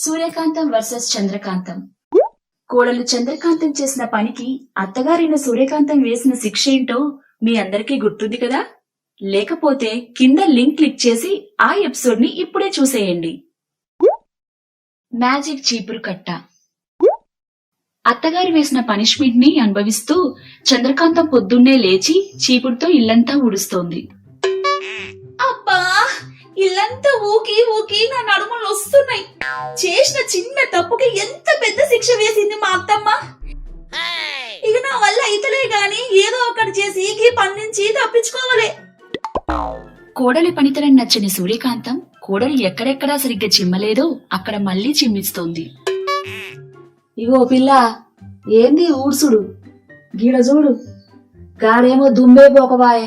సూర్యకాంతం versus చంద్రకాంతం. కోడలు చంద్రకాంతం చేసిన పనికి అత్తగారైన సూర్యకాంతం వేసిన శిక్ష ఏంటో మీ అందరికీ గుర్తుంది కదా? లేకపోతే కింద లింక్ క్లిక్ చేసి ఆ ఎపిసోడ్ ని ఇప్పుడే చూసేయండి. మ్యాజిక్ చీపురు కట్ట. అత్తగారి వేసిన పనిష్మెంట్ ని అనుభవిస్తూ చంద్రకాంతం పొద్దున్నే లేచి చీపురుతో ఇల్లంతా ఊడుస్తోంది. అబ్బా, ఇల్లంతా ఊకి ఊకి నా నడుములు వస్తున్నాయి. చేసిన చిన్న తప్పుకి ఎంత పెద్ద శిక్ష వేసింది మా అత్తమ్మ. ఇక నా వల్ల అయితలే గాని ఏదో ఒకటి చేసి ఈ పని నుంచి తప్పించుకోవాలి. కోడలి పనితనం నచ్చని సూర్యకాంతం కోడలి ఎక్కడెక్కడా సరిగ్గా చిమ్మలేదో అక్కడ మళ్లీ చిమ్మిస్తోంది. ఇగో పిల్ల, ఏంది ఊడ్సుడు? గీడ చూడు, గాడేమో దుమ్మే పోకబాయే,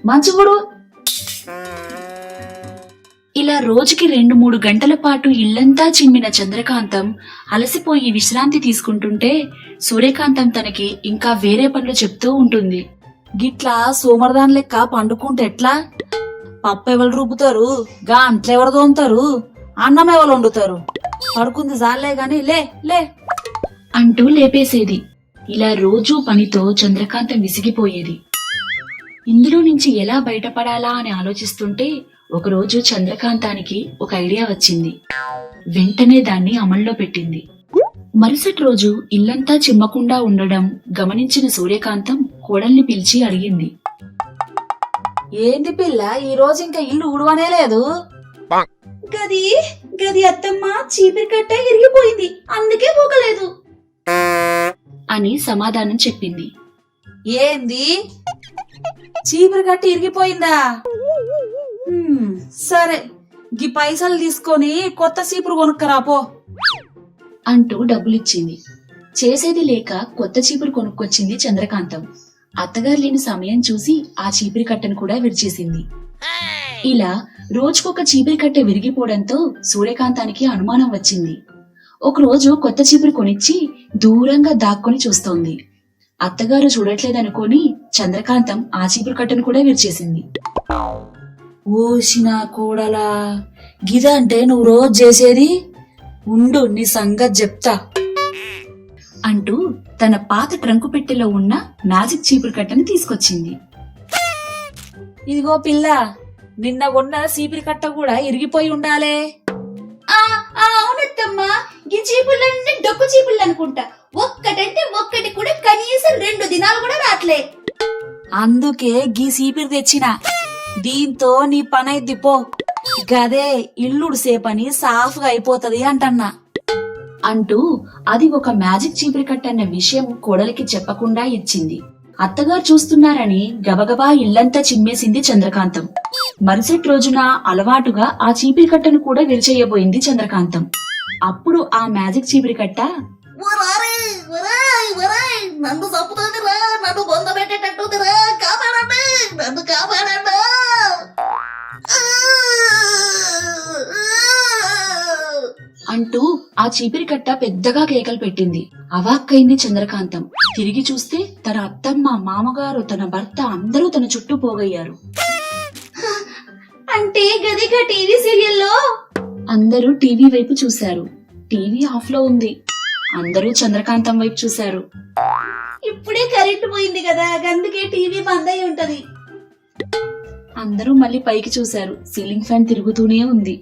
మంచిగుడు. ఇలా రోజుకి 2-3 గంటల పాటు ఇల్లంతా చిమ్మిన చంద్రకాంతం అలసిపోయి విశ్రాంతి తీసుకుంటుంటే సూర్యకాంతం తనకి ఇంకా వేరే పనులు చెప్తూ ఉంటుంది. గిట్లా సోమరదాన్ లెక్క పండుకుంటే ఎట్లా? పప్పు ఎవరు రుబ్బుతారు, గా అంట్లెవరు తోముతారు, అన్నం ఎవరు వండుతారు? పడుకుంది జాలే గాని లే లే అంటూ లేపేసేది. ఇలా రోజూ పనితో చంద్రకాంతం విసిగిపోయేది. ఇందులో నుంచి ఎలా బయటపడాలా అని ఆలోచిస్తుంటే ఒకరోజు చంద్రకాంతానికి ఒక ఐడియా వచ్చింది. వెంటనే దాన్ని అమల్లో పెట్టింది. మరుసటి రోజు ఇల్లంతా చిమ్మకుండా ఉండడం గమనించిన సూర్యకాంతం కోడల్ని పిలిచి అడిగింది. ఏంది పిల్ల, ఈ రోజు ఇంకా ఇల్లు ఉడవనే లేదు? గది గది అత్తమ్మ, చీపిరి కట్ట ఇరిగిపోయింది, అందుకే పోగలేదు అని సమాధానం చెప్పింది. ఏంది, చీపురు కట్టి ఇరిగిపోయిందా? సరే, గీ పైసలు తీసుకొని కొత్త చీపురు కొనుక్కరాపో అంటూ డబ్బులిచ్చింది. చేసేది లేక కొత్త చీపురు కొనుక్కొచ్చింది చంద్రకాంతం. అత్తగారు లేని సమయం చూసి ఆ చీపిరి కట్టను కూడా విరిచేసింది. ఇలా రోజుకొక చీపిరి కట్ట విరిగిపోవడంతో సూర్యకాంతానికి అనుమానం వచ్చింది. ఒకరోజు కొత్త చీపురు కొనిచ్చి దూరంగా దాక్కొని చూస్తోంది. అత్తగారు చూడట్లేదనుకొని చంద్రకాంతం ఆ చీపురు కట్టను కూడా విరిచేసింది. ఓసిన కోడలా, గిదంటే నువ్వు రోజు చేసేది? ఉండు, నీ సంగతి చెప్తా అంటూ తన పాత ట్రంకు పెట్టెలో ఉన్న మ్యాజిక్ చీపురు కట్టని తీసుకొచ్చింది. ఇదిగో పిల్ల, నిన్న కొన్న చీపురు కట్ట కూడా ఇరిగిపోయి ఉండాలే. అవునత్తమ్మా, ఈ చీపుర్లన్నీ డొక్కు చీపుర్లు అనుకుంటా. ఒక్కటంటే ఒక్కటి కూడా కనీసం 2 దినాలు కూడా రాట్లే. అందుకే గీ చీపిరి తెచ్చిన, దీంతో నీ పనైద్ది పో. గదే ఇల్లుడు సేపని సాఫ్గా అయిపోతది అంటన్నా అంటూ అది ఒక మ్యాజిక్ చీపిరి కట్టన్న విషయం కోడలికి చెప్పకుండా ఇచ్చింది. అత్తగారు చూస్తున్నారని గబగబా ఇల్లంతా చిమ్మేసింది చంద్రకాంతం. మరుసటి రోజున అలవాటుగా ఆ చీపిరి కట్టను కూడా విరిచేయబోయింది చంద్రకాంతం. అప్పుడు ఆ మ్యాజిక్ చీపిరి కట్ట నన్ను చంపుతుందిరా, నన్ను బొంద పెట్టేటట్టుందిరా, కాపాడండి, నన్ను కాపాడండి అంటూ ఆ చీపిరి కట్ట పెద్దగా కేకలు పెట్టింది. అవాక్కైంది చంద్రకాంతం. తిరిగి చూస్తే తన అత్తమ్మ, మామగారు, తన భర్త అందరూ తన చుట్టూ పోగయ్యారు. అంటే గదిగా టీవీ సీరియల్లో అందరూ టీవీ వైపు చూశారు. టీవీ ఆఫ్ లో ఉంది. అందరూ చంద్రకాంతం వైపు చూశారు. ఇప్పుడే కరెంటు పోయింది కదా, అందుకే టీవీ బంద్ అయి ఉంటది. అందరూ మళ్ళీ పైకి చూశారు. సీలింగ్ ఫ్యాన్ తిరుగుతూనే ఉంది.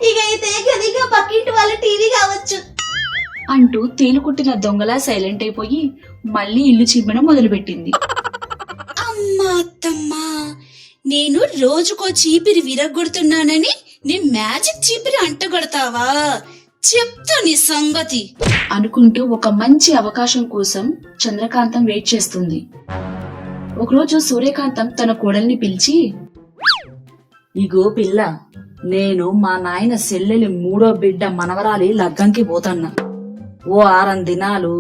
ఇక అయితే గదిగా పక్కింటి వాళ్ళ టీవీ కావచ్చు అంటూ తేలుకుట్టిన దొంగలా సైలెంట్ అయిపోయి మళ్ళీ ఇల్లు చిమ్మడం మొదలుపెట్టింది. అమ్మా అత్తమ్మా, నేను రోజుకో చీపిరి విరగొడుతున్నానని నీ మ్యాజిక్ చీపిరి అంటగొడతావా? చెప్తా నీ సంగతి అనుకుంటూ ఒక మంచి అవకాశం కోసం చంద్రకాంతం వెయిట్ చేస్తుంది. ఒకరోజు సూర్యకాంతం తన కోడల్ని పిలిచి, ఇగో పిల్ల, నేను మా నాయన సెల్లెలి 3వ బిడ్డ మనవరాలి లగ్గంకి పోతన్నా. ఓ 6 దినాలు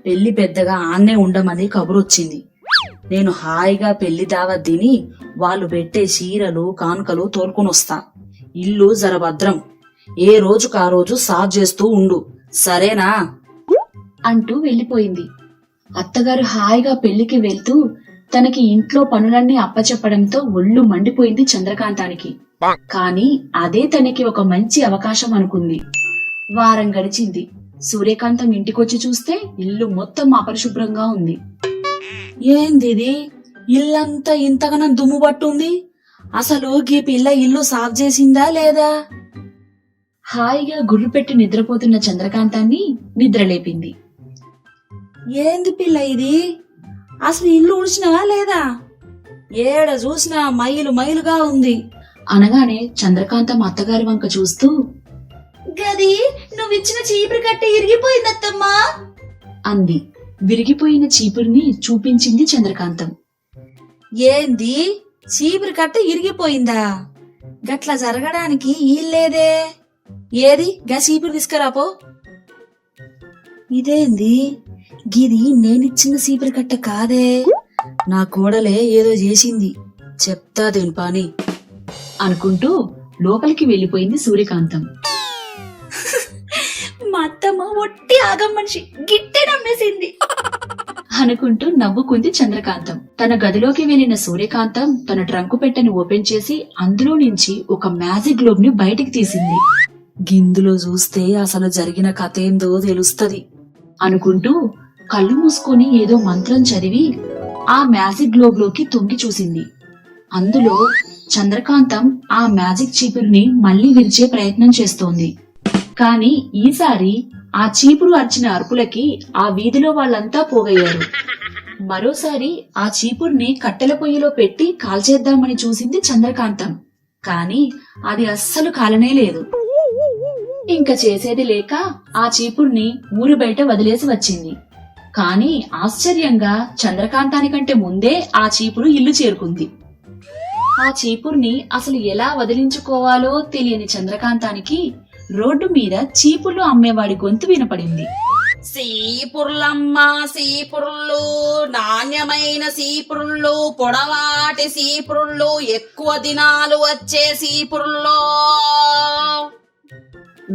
పెళ్లి పెద్దగా ఆన్నే ఉండమని కబురొచ్చింది. నేను హాయిగా పెళ్లి దావత్ తిని వాళ్ళు పెట్టే చీరలు కానుకలు తోలుకునొస్తా. ఇల్లు జరభద్రం, ఏ రోజుకు ఆ రోజు సాజ్ చేస్తూ ఉండు, సరేనా అంటూ వెళ్లిపోయింది. అత్తగారు హాయిగా పెళ్లికి వెళ్తూ తనకి ఇంట్లో పనులన్నీ అప్పచెప్పడంతో ఒళ్ళు మండిపోయింది చంద్రకాంతానికి. కాని అదే తనకి ఒక మంచి అవకాశం అనుకుంది. వారం గడిచింది. సూర్యకాంతం ఇంటికొచ్చి చూస్తే ఇల్లు మొత్తం అపరిశుభ్రంగా ఉంది. ఏందిది, ఇల్లంతా ఇంతగానం దుమ్ము పట్టుంది. అసలు గీ పిల్ల ఇల్లు సాఫ్ చేసిందా లేదా? హాయిగా గుర్రు పెట్టి నిద్రపోతున్న చంద్రకాంతాన్ని నిద్రలేపింది. ఏంది పిల్ల ఇది, అసలు ఇల్లు ఉడిచినవా లేదా? ఏడ చూసినా మైలు మైలుగా ఉంది. అనగానే చంద్రకాంతం అత్తగారి వంక చూస్తూ, గది నువ్విచ్చిన చీపురు కట్ట ఇరిగిపోయిందత్తమ్మా అంది. విరిగిపోయిన చీపురిని చూపించింది చంద్రకాంతం. ఏంది, చీపురు కట్ట ఇరిగిపోయిందా? గట్ల జరగడానికి ఈల్లేదే. ఏది గా చీపురు తీసుకురాపో. ఇదేంది, గిది నేనిచ్చిన చీపురు కట్ట కాదే. నా కోడలే ఏదో చేసింది, చెప్తా దీని పని అనుకుంటూ లోపలికి వెళ్లిపోయింది సూర్యకాంతం. మా అత్తమ్మ ఒట్టి ఆగం మనిషి, గిట్టే నమ్మేసింది అనుకుంటూ నవ్వుకుంది చంద్రకాంతం. తన గదిలోకి వెళ్లిన సూర్యకాంతం తన ట్రంకు పెట్టెని ఓపెన్ చేసి అందులో నుంచి ఒక మ్యాజిక్ గ్లోబ్ ని బయటికి తీసింది. గిందులో చూస్తే అసలు జరిగిన కథ ఏందో తెలుస్తది అనుకుంటూ కళ్ళు మూసుకొని ఏదో మంత్రం చదివి ఆ మ్యాజిక్ గ్లోబ్ లోకి తొంగి చూసింది. అందులో చంద్రకాంతం ఆ మ్యాజిక్ చీపురుని మళ్లీ విరిచే ప్రయత్నం చేస్తోంది. కాని ఈసారి ఆ చీపురు అర్చిన అరుపులకి ఆ వీధిలో వాళ్ళంతా పోగయ్యారు. మరోసారి ఆ చీపుర్ని కట్టెల పొయ్యిలో పెట్టి కాల్చేద్దామని చూసింది చంద్రకాంతం. కాని అది అస్సలు కాలనే లేదు. ఇంక చేసేది లేక ఆ చీపుర్ని ఊరి బయట వదిలేసి వచ్చింది. కాని ఆశ్చర్యంగా చంద్రకాంతానికంటే ముందే ఆ చీపురు ఇల్లు చేరుకుంది. ఆ చీపుర్ని అసలు ఎలా వదిలించుకోవాలో తెలియని చంద్రకాంతానికి రోడ్డు మీద చీపుర్లు అమ్మేవాడి గొంతు వినపడింది. సీపుర్లమ్మా సీపుర్లు, నాణ్యమైన సీపుర్లు, పొడవాటి సీపుర్లు, ఎక్కువ దినాలు వచ్చే సీపుర్లు.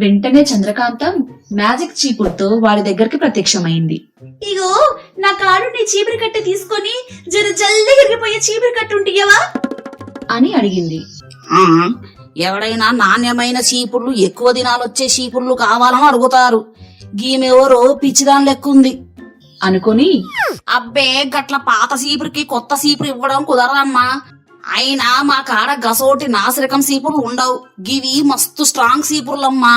వెంటనే చంద్రకాంతం మ్యాజిక్ చీపురుతో వాడి దగ్గరికి ప్రత్యక్షమైంది. ఇగో నా కాడు నీ చీపురు కట్ట తీసుకొని జర జల్ది ఇరిగిపోయే చీపురు కట్ట ఉంటియవా అని అడిగింది. ఎవడైనా నాణ్యమైన చీపుర్లు, ఎక్కువ దినాలొచ్చే చీపుర్లు కావాలని అడుగుతారు. గీమెవరో పిచ్చిదాని లెక్కుంది అనుకొని, అబ్బే గట్ల పాత చీపురికి కొత్త చీపురు ఇవ్వడం కుదరదమ్మా. అయినా మా కాడ గసోటి నాసిరకం చీపుర్లు ఉండవు, గివి మస్తు స్ట్రాంగ్ చీపుర్లమ్మా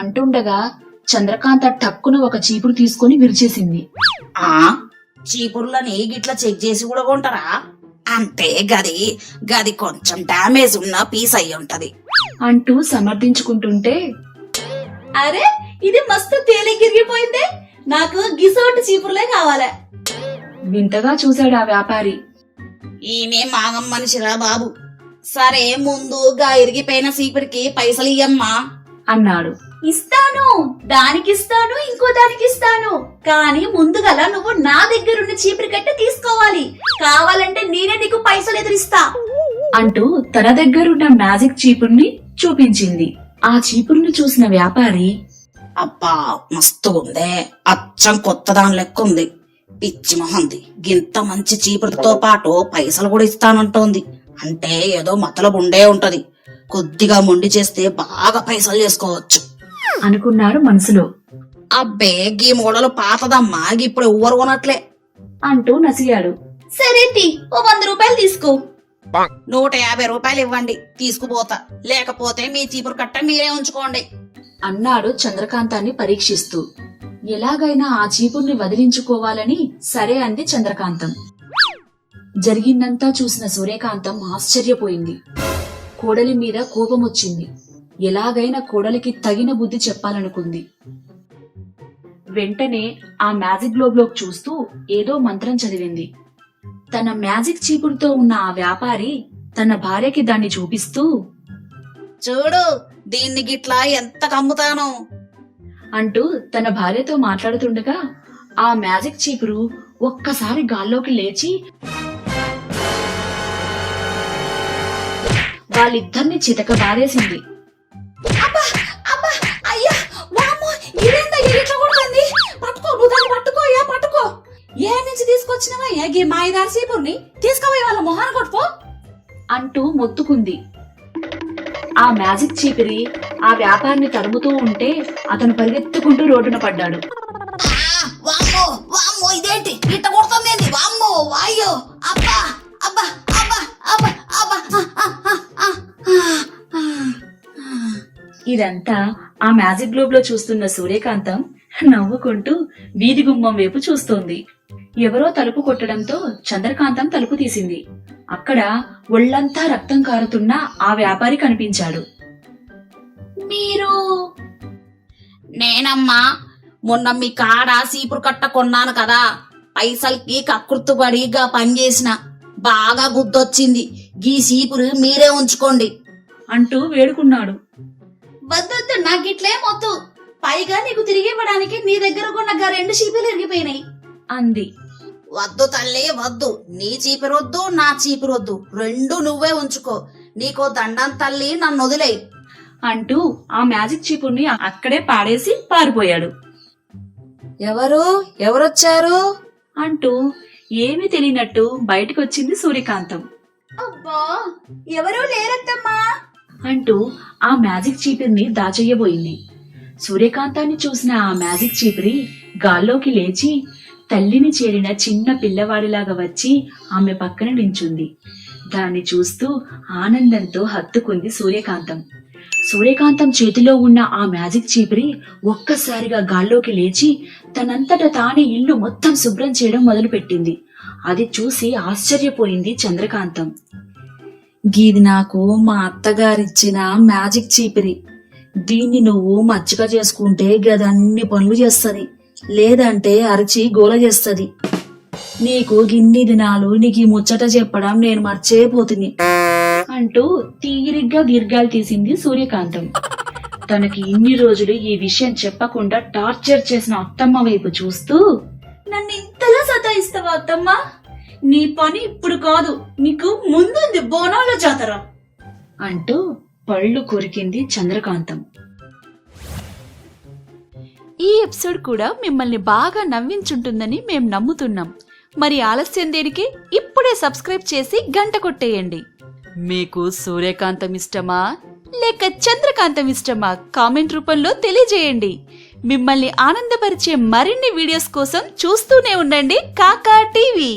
అంటుండగా చంద్రకాంత టక్కున ఒక చీపురు తీసుకొని విరిచేసింది. ఆ చీపుర్లని గిట్ల చెక్ చేసి కూడా కొంటారా? అంటే గది కొంచెం డ్యామేజ్ ఉన్న పీస్ అయి ఉంటది అంటూ సమర్థించుకుంటుంటే, అరే ఇది మస్తు తేలిగిరిగిపోయిందే, నాకు గిసోటి చీపుర్లే కావాలా వింతగా చూశాడు ఆ వ్యాపారి. ఈమె మాగం మనిషిరా బాబు. సరే ముందుగా ఇరిగిపోయిన చీపురికి పైసలు ఇయ్యమ్మా అన్నాడు. ఇస్తాను, దానికిస్తాను, ఇంకో దానికిస్తాను. కానీ ముందుగల నువ్వు నా దగ్గరున్న చీపురు కట్ట తీసుకోవాలి. కావాలంటే నేనే నీకు పైసలు ఎదురిస్తా అంటూ తన దగ్గరున్న మ్యాజిక్ చీపుర్ని చూపించింది. ఆ చీపురుని చూసిన వ్యాపారి, అబ్బా మస్తు ఉందే, అచ్చం కొత్త దాని లెక్క ఉంది. పిచ్చి మొహంది, గింత మంచి చీపురుతో పాటు పైసలు కూడా ఇస్తానంటోంది. అంటే ఏదో మతలబు ఉండే ఉంటది. కొద్దిగా మొండి చేస్తే బాగా పైసలు చేసుకోవచ్చు అనుకున్నాడు మనసులో. అబ్బే గీ మోడలు పాతదమ్మా, ఇప్పుడు ఎవ్వరు కొనట్లే అంటూ నసిగాడు. సరే ఓ 100 రూపాయలు తీసుకో. 150 రూపాయలు ఇవ్వండి, తీసుకుపోతా. లేకపోతే మీ చీపురు కట్ట మీరే ఉంచుకోండి అన్నాడు చంద్రకాంతాన్ని పరీక్షిస్తూ. ఎలాగైనా ఆ చీపుర్ని వదిలించుకోవాలని సరే అంది చంద్రకాంతం. జరిగిందంతా చూసిన సూర్యకాంతం ఆశ్చర్యపోయింది. కోడలి మీద కోపమొచ్చింది. ఎలాగైనా కోడలికి తగిన బుద్ధి చెప్పాలనుకుంది. వెంటనే ఆ మ్యాజిక్ గ్లోబ్లోకి చూస్తూ ఏదో మంత్రం చదివింది. తన మ్యాజిక్ చీపురుతో ఉన్న ఆ వ్యాపారి తన భార్యకి దాన్ని చూపిస్తూ, చూడు దీన్ని గిట్లా ఎంత కమ్ముతాను అంటూ తన భార్యతో మాట్లాడుతుండగా ఆ మ్యాజిక్ చీపురు ఒక్కసారి గాల్లోకి లేచి వాళ్ళిద్దరిని చితక బారేసింది. పట్టుకో ఏ నుంచి తీసుకొచ్చినవా ఏ మాయదారి చీపుర్ని తీసుకుపోయి వాళ్ళ మొహాన్ని కొట్టుకో అంటూ మొత్తుకుంది. ఆ మ్యాజిక్ చీపిరి ఆ వ్యాపారిని తరుముతూ ఉంటే అతను పరిగెత్తుకుంటూ రోడ్డున పడ్డాడు. వామ్మో వామ్మో ఇదేంటి ఇట్ట కొడుతుంది, వామ్మో వాయ్యో అబ్బా అబ్బా అబ్బా అబ్బా అబ్బా. ఇదంతా ఆ మ్యాజిక్ గ్లోబ్ లో చూస్తున్న సూర్యకాంతం నవ్వుకుంటూ వీధి గుమ్మం వైపు చూస్తోంది. ఎవరో తలుపు కొట్టడంతో చంద్రకాంతం తలుపు తీసింది. అక్కడ ఒళ్లంతా రక్తం కారుతున్న ఆ వ్యాపారి కనిపించాడు. మీరు నేనమ్మా మొన్న మీ కాడ సీపురు కట్ట కొన్నాను కదా, పైసల్కి కక్కుర్తుపడిగా పనిచేసిన, బాగా బుద్ధొచ్చింది, గీ సీపురు మీరే ఉంచుకోండి అంటూ వేడుకున్నాడు. వద్దొద్దు, నాకు ఇట్లేమొద్దు. పైగా నీకు తిరిగి ఇవ్వడానికి నీ దగ్గర కొన్న 2 చీపులు ఇరిగిపోయినాయి అంది. వద్దు తల్లి వద్దు, నీ చీపురొద్దు నా చీపురొద్దు, 2 నువ్వే ఉంచుకో, నీకో దండం తల్లి, నన్ను వదిలే అంటూ ఆ మ్యాజిక్ చీపుర్ని అక్కడే పాడేసి పారిపోయాడు. ఎవరొచ్చారు అంటూ ఏమీ తెలియనట్టు బయటకొచ్చింది సూర్యకాంతం. అబ్బా, ఎవరూ లేరత్తమ్మా అంటూ ఆ మ్యాజిక్ చీపిరిని దాచెయ్యబోయింది. సూర్యకాంతాన్ని చూసిన ఆ మ్యాజిక్ చీపిరి గాల్లోకి లేచి తల్లిని చేరిన చిన్న పిల్లవాడిలాగా వచ్చి ఆమె పక్కన నించుంది. దాన్ని చూస్తూ ఆనందంతో హత్తుకుంది సూర్యకాంతం. సూర్యకాంతం చేతిలో ఉన్న ఆ మ్యాజిక్ చీపిరి ఒక్కసారిగా గాల్లోకి లేచి తనంతట తానే ఇల్లు మొత్తం శుభ్రం చేయడం మొదలుపెట్టింది. అది చూసి ఆశ్చర్యపోయింది చంద్రకాంతం. గీది నాకు మా అత్తగారిచ్చిన మ్యాజిక్ చీపిరి. దీన్ని నువ్వు మచ్చిక చేసుకుంటే గదన్ని పనులు చేస్తది, లేదంటే అరిచి గోల చేస్తది. నీకు గిన్ని దినాలు నీకు ఈ ముచ్చట చెప్పడం నేను మర్చిపోతుంది అంటూ తీరిగ్గా దీర్ఘాలు తీసింది సూర్యకాంతం. తనకి ఇన్ని రోజులు ఈ విషయం చెప్పకుండా టార్చర్ చేసిన అత్తమ్మ వైపు చూస్తూ, నన్ను ఇంతలా సతాయిస్తావా అత్తమ్మా? నీ పని ఇప్పుడు కాదు, నీకు ముందుంది బోనాల జాతర అంటూ పళ్ళు కొరికింది చంద్రకాంతం. ఈ ఎపిసోడ్ కూడా మిమ్మల్ని బాగా నవ్వించుంటుందని మేం నమ్ముతున్నాం. మరి ఆలస్యం దేనికి? ఇప్పుడే సబ్స్క్రైబ్ చేసి గంట కొట్టేయండి. మీకు సూర్యకాంతం ఇష్టమా లేక చంద్రకాంతం ఇష్టమా? కామెంట్ రూపంలో తెలియజేయండి. మిమ్మల్ని ఆనందపరిచే మరిన్ని వీడియోస్ కోసం చూస్తూనే ఉండండి కాకా టీవీ.